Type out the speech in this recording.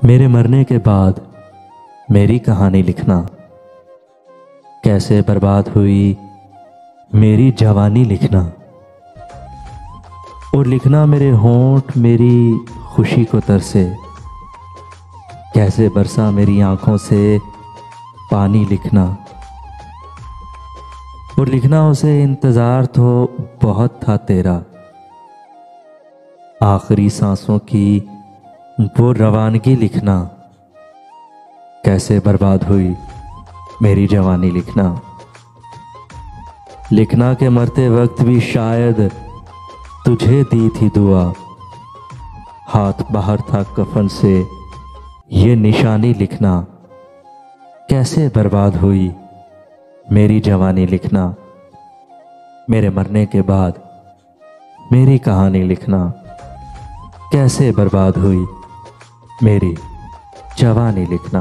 मेरे मरने के बाद मेरी कहानी लिखना, कैसे बर्बाद हुई मेरी जवानी लिखना, और लिखना मेरे होंठ मेरी खुशी को तरसे, कैसे बरसा मेरी आंखों से पानी लिखना। और लिखना उसे इंतज़ार तो बहुत था तेरा, आखिरी सांसों की वो रवानगी लिखना, कैसे बर्बाद हुई मेरी जवानी लिखना। लिखना के मरते वक्त भी शायद तुझे दी थी दुआ, हाथ बाहर था कफन से ये निशानी लिखना, कैसे बर्बाद हुई मेरी जवानी लिखना। मेरे मरने के बाद मेरी कहानी लिखना, कैसे बर्बाद हुई मेरी जवानी लिखना।